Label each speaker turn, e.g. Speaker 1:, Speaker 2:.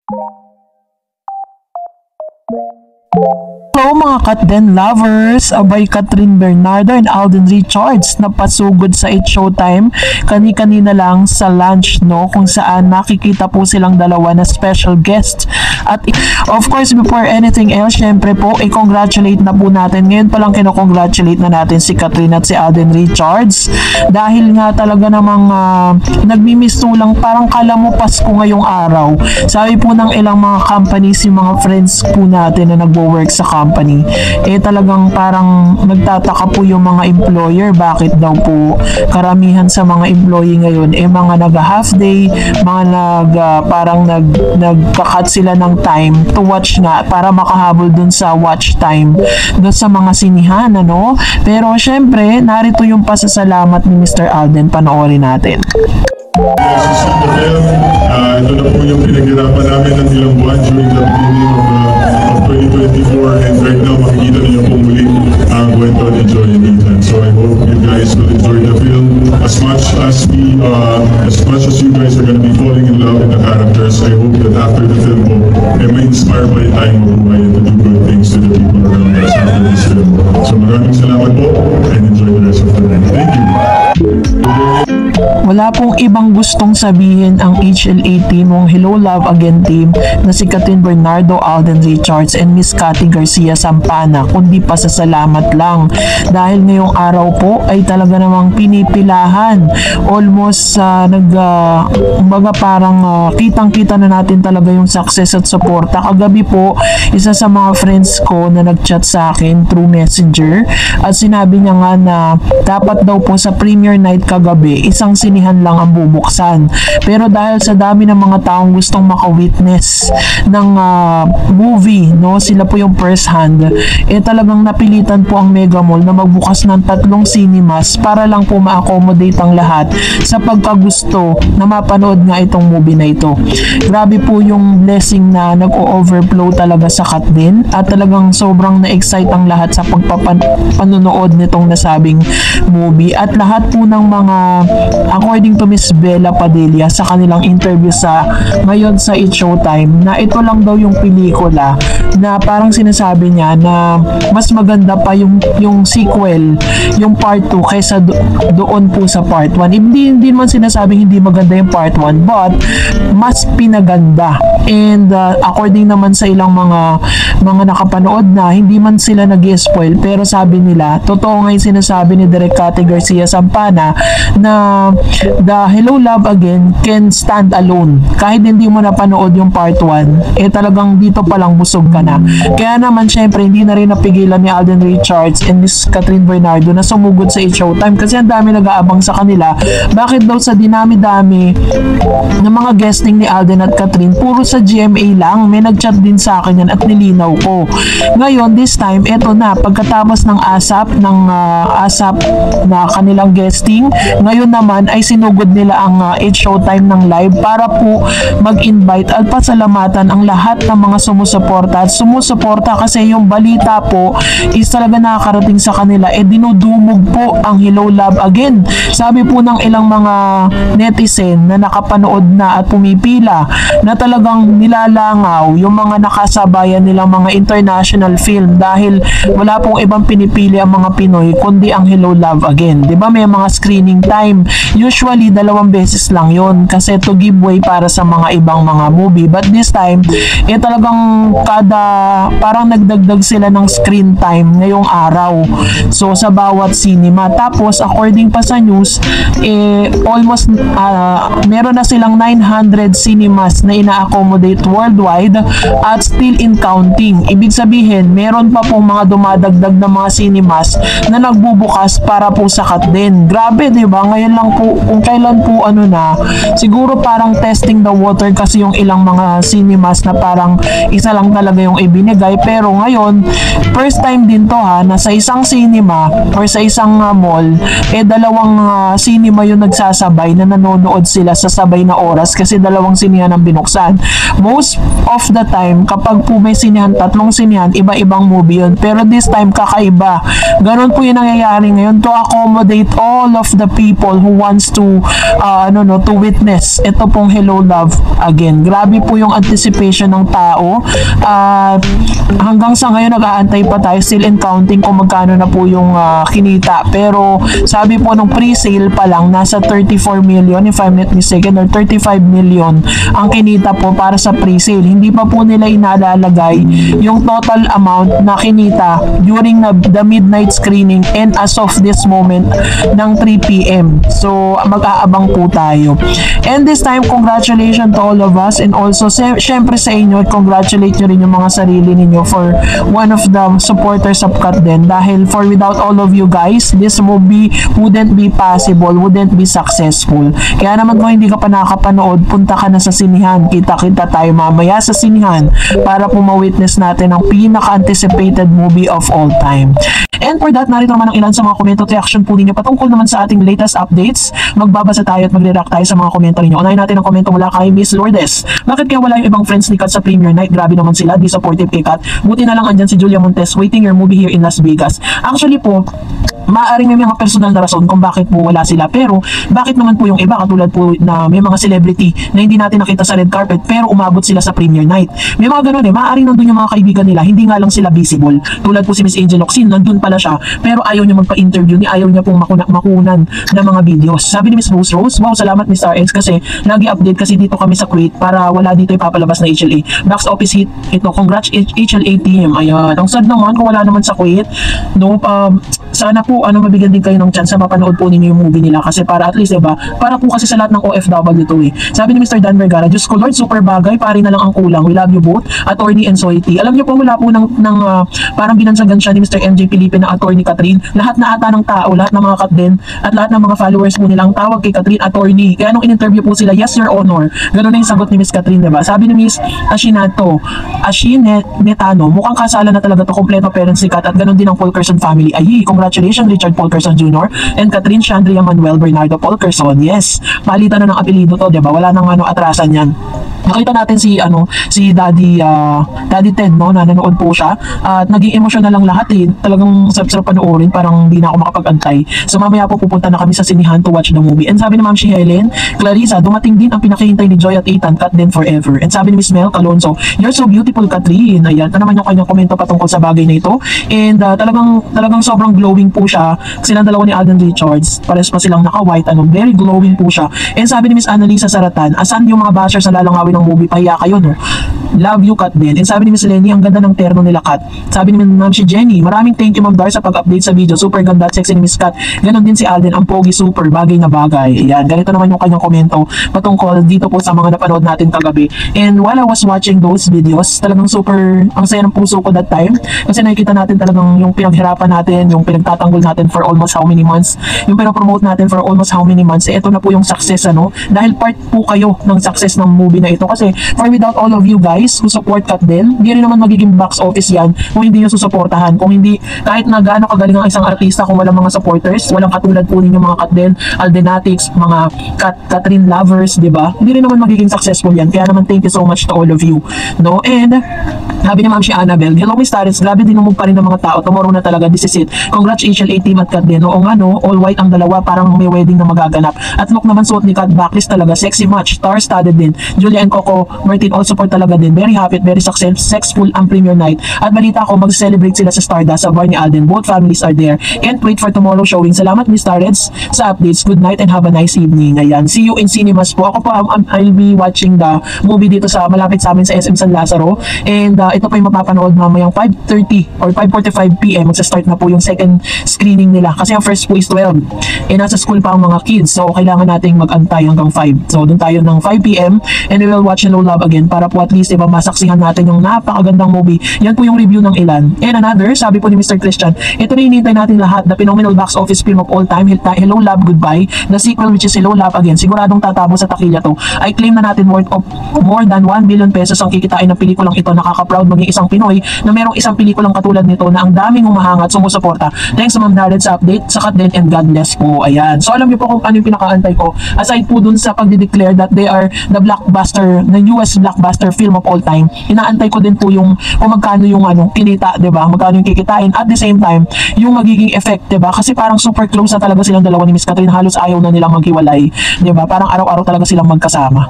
Speaker 1: Hello mga Katden lovers! Abay Catherine Bernardo and Alden Richards napasugod sa It's Showtime kani-kanina lang sa lunch, no, kung saan nakikita po silang dalawa na special guests. At of course, before anything else, syempre po, i-congratulate na po natin. Ngayon palang kinocongratulate na natin si Catherine at si Alden Richards dahil nga talaga namang nagmimistulang, parang kala mo Pasko ngayong araw. Sabi po ng ilang mga companies, yung mga friends po natin na nagwo-work sa company, talagang parang nagtataka po yung mga employer, bakit daw po karamihan sa mga employee ngayon mga nag-half day, mga nagka-cut sila ng time to watch nga para makahabol dun sa watch time dun sa mga sinihan, ano. Pero syempre, narito yung pasasalamat ni Mr. Alden, panoorin natin.
Speaker 2: Ito na po yung pinaghirapan namin ng ilang buwan during the beginning of 2024, and right now makikita niyo po muli ang kwento ni Joy and Ethan. So I hope you guys will enjoy the film as much as you guys are going to be falling in love with the characters. I hope that after the film po, may inspired by time of buhay and to do good things to the people around us after this film. So maraming salamat po and enjoy the rest of the night. Thank you!
Speaker 1: Wala pong ibang gustong sabihin ang HLA team mong Hello Love Again team na si Catherine Bernardo, Alden Richards and Miss Cathy Garcia Sampana kundi pasasalamat lang dahil ngayong araw po ay talaga namang pinipilahan, almost kitang-kita na natin talaga yung success at suporta. Kagabi po, isa sa mga friends ko na nag-chat sa akin through Messenger at sinabi niya nga na dapat daw po sa premiere night kagabi, isang sinihan lang ang bubuksan. Pero dahil sa dami ng mga taong gustong maka-witness ng movie, no, sila po yung first hand, talagang napilitan po ang Mega Mall na magbukas ng 3 cinemas para lang po ma-accommodate ang lahat sa pagkagusto na mapanood nga itong movie na ito. Grabe po yung blessing na nag-o-overflow talaga sa Katden at talagang sobrang na-excite ang lahat sa pagpapanood nitong nasabing movie. At lahat po ng mga, according to Miss Bella Padilla sa kanilang interview ngayon sa It's Showtime, na ito lang daw yung pelikula na parang sinasabi niya na mas maganda pa yung sequel, yung part 2 kaysa doon po sa part 1. Hindi man sinasabing hindi maganda yung part 1, but mas pinaganda. And according naman sa ilang mga nakapanood na, hindi man sila nag-spoil, pero sabi nila, totoo nga yung sinasabi ni Direk Cathy Garcia Sampana na the Hello Love Again can stand alone. Kahit hindi mo napanood yung part 1, talagang dito palang busog ka na. Kaya naman syempre hindi na rin napigilan ni Alden Richards and Miss Catherine Bernardo na sumugod sa It's Showtime kasi ang dami nag-aabang sa kanila. Bakit daw sa dinami-dami ng mga guesting ni Alden at Catherine, puro sa GMA lang? May nag-chat din sa akin yan at nilinaw ko. Ngayon, this time, eto na, pagkatapos ng ASAP na kanilang guesting, ngayon naman ay sinugod nila ang It's Showtime ng live para po mag-invite at pasalamatan ang lahat ng mga sumusuporta kasi yung balita po is talaga nakakarating sa kanila, dinudumog po ang Hello Love Again. Sabi po ng ilang mga netizen na nakapanood na at pumipila na talagang nilalangaw yung mga nakasabayan nilang mga international film dahil wala pong ibang pinipili ang mga Pinoy kundi ang Hello Love Again. Diba may mga screening time, usually 2 beses lang yon kasi to give way para sa mga ibang mga movie, but this time talagang parang nagdagdag sila ng screen time ngayong araw, so sa bawat cinema. Tapos according pa sa news, almost meron na silang 900 cinemas na ina-accommodate worldwide at still in counting. Ibig sabihin, meron pa pong mga dumadagdag na mga cinemas na nagbubukas para po sa Katden. Grabe, diba? Ngayon lang po, kung kailan po siguro parang testing the water kasi yung ilang mga cinemas na parang isa lang talaga yung ibinigay. Pero ngayon, first time din to na sa isang cinema or sa isang mall, 2 cinema yung nagsasabay na nanonood sila sa sabay na oras kasi 2 sinihan ang binuksan. Most of the time, kapag po may sinihan, 3 sinihan, iba-ibang movie yun. Pero this time, kakaiba. Ganon po yung nangyayari ngayon to accommodate all of the people who wants guys to to witness ito pong Hello Love Again. Grabe po yung anticipation ng tao. Hanggang sa ngayon nag-aantay pa tayo, still and counting kung magkano na po yung kinita. Pero sabi po nung pre-sale pa lang nasa 34 million if I'm not mistaken, or 35 million ang kinita po para sa pre-sale. Hindi pa po nila inalalagay yung total amount na kinita during the midnight screening and as of this moment ng 3 PM. So mag-aabang po tayo. And this time, congratulations to all of us, and also syempre sa inyo, congratulate nyo rin yung mga sarili ninyo for one of the supporters of Kat din, dahil without all of you guys, this movie wouldn't be possible, wouldn't be successful. Kaya naman kung hindi ka pa nakapanood, punta ka na sa sinihan. Kita-kita tayo mamaya sa sinihan para po ma-witness natin ang pinaka-anticipated movie of all time. And for that, narito naman ang ilan sa mga komento at reaction po ninyo patungkol naman sa ating latest updates. Magbabasa tayo at magre-react tayo sa mga komento ninyo. Unahin natin ang komento mula kay Miss Lourdes. Bakit kaya wala yung ibang friends ni Kat sa premiere night? Grabe naman sila, di supportive kay Kat. Buti na lang andyan si Julia Montes waiting your movie here in Las Vegas. Actually po, maaaring may mga personal na rason kung bakit po wala sila, pero bakit naman po yung iba, katulad po na may mga celebrity na hindi natin nakita sa red carpet pero umabot sila sa premiere night. May mga ganun maaaring nandun yung mga kaibigan nila, hindi nga lang sila visible. Tulad po si Miss Angel Locsin, nandun pala siya pero ayaw niya magpa-interview, ayaw niya pong makunan ng mga videos. Sabi ni Miss Rose Rose, wow, salamat Mr. X kasi lagi update kasi dito kami sa Kuwait para wala dito ipapalabas na HLA. Box office hit ito, congrats HLA team. Ayan, ang sad naman kung wala naman sa Kuwait. No, sana po mabigyan din kayo ng chance na mapanood po ninyo yung movie nila, kasi para at least diba, para po kasi sa lahat ng OFW dito Sabi ni Mr. Dan Vergara, Diyos ko Lord, super bagay, pari na lang ang kulang. We love you both, Attorney and Soity. Alam niyo po, wala po parang binansagan siya ni Mr. MJ Felipe na Attorney Catherine. Lahat na ata ng tao, lahat ng mga Katden at lahat ng mga followers po nilang tawag kay Catherine Attorney. Kaya nung in-interview po sila, yes, Your Honor. Ganun na yung sagot ni Miss Catherine, diba? Sabi ni Miss Ashinetano, mukhang kasala na talaga to, kompleto parents ni Kat at ganun din ang Fulkerson family. Ay, congratulations Richard Fulkerson Jr. and Catherine Chandria Manuel Bernardo Fulkerson. Yes, palitan na ng apelido to, diba? Wala nang atrasan yan. Nakita natin si Daddy Ted, no, na nanood po siya at naging emotional lang lahat Talagang sarap panoorin, parang hindi na ako makapag-antay. So mamaya po pupunta na kami sa sinihan to watch the movie. And sabi ni Ma'am si Helen Clarissa, dumating din ang pinakahintay ni Joy at Ethan, Kat din forever. And sabi ni Miss Mel Calonzo, you're so beautiful Catherine. Ayan, ito naman yung kanyang komento patungkol sa bagay na ito. And talagang sobrang glowing po siya. Silang dalawa ni Alden Richards, pares pa silang naka-white, very glowing po siya. And sabi ni Miss Annalisa Saratan, asan yung mga bashers na lalangawin ng movie, pahiya kayo, no? Love you, Kat din. And sabi ni Miss Lenny, ang ganda ng terno nila, Kat. Sabi ni Ma'am si Jenny, maraming thank you Ma'am Dar sa pag-update sa video, super ganda at sexy ni Miss Kat. Ganon din si Alden, ang pogi, super bagay na bagay. Ayan, ganito naman yung kanyang komento patungkol dito po sa mga napanood natin kagabi. And while I was watching those videos, talagang super, ang saya ng puso ko that time, kasi nakikita natin talagang yung pinaghirapan natin, yung pinagtatanggol natin for almost how many months, yung pinapromote natin for almost how many months, ito na po yung success, dahil part po kayo ng success ng movie na ito, kasi without all of you guys who support Kat din, hindi rin naman magiging box office yan kung hindi nyo susuportahan, kung hindi, kahit na gaano kagaling ang isang artista kung walang mga supporters, walang katulad po ninyo mga Kat din, Aldenatics, mga Catherine lovers, diba? Hindi rin naman magiging successful yan, kaya naman thank you so much to all of you, no? And sabi ni Ma'am si Annabelle, hello Miss Tarets, grabe dinumog pa rin ng mga tao, tomorrow na talaga, this is it. Congrats HLA team at Kat din. Oo nga, no, all white ang dalawa, parang may wedding na magaganap. At look naman suot ni Kat, backlist talaga, sexy match, star-studded din. Julia and Coco Martin all support talaga din, very happy, very successful ang premiere night. At balita ko, mag-celebrate sila sa Stardust sa bar ni Alden. Both families are there. Can't wait for tomorrow showing. Salamat Miss Tarets sa updates. Good night and have a nice evening. Ayan, see you in cinemas po. Ako po, I'll be watching the movie dito sa malapit sa amin sa SM San Lazaro. And ito po yung mapapanood mamayang 5:30 or 5:45 PM. Magsa-start na po yung second screening nila. Kasi ang first po is 12. Nasa school pa ang mga kids. So, kailangan nating mag-antay hanggang 5. So, doon tayo ng 5 PM and we will watch Hello Love Again para po at least masaksihan natin yung napakagandang movie. Yan po yung review ng ilan. And another, sabi po ni Mr. Christian, ito na hinihintay natin lahat, the phenomenal box office film of all time, Hello Love Goodbye, the sequel which is Hello Love Again. Siguradong tatabo sa takilya to. I claim na natin worth of more than 1 billion pesos ang kikitain ng pelikulang ito. Nakaka-proud proud maging isang Pinoy na merong isang pelikulang katulad nito na ang daming humahangat, sumusuporta. Thanks Ma'am Darren sa update, sakat din, and God bless po. Ayan. So alam niyo po kung ano yung pinakaantay ko. Aside po dun sa pagdideclare that they are the blockbuster, the newest blockbuster film of all time, inaantay ko din po yung kung magkano yung kinita, 'di ba? Magkano yung kikitain, at the same time yung magiging effect, 'di ba? Kasi parang super close na talaga silang dalawa ni Miss Catherine, halos ayaw na nilang maghiwalay, 'di ba? Parang araw-araw talaga silang magkasama.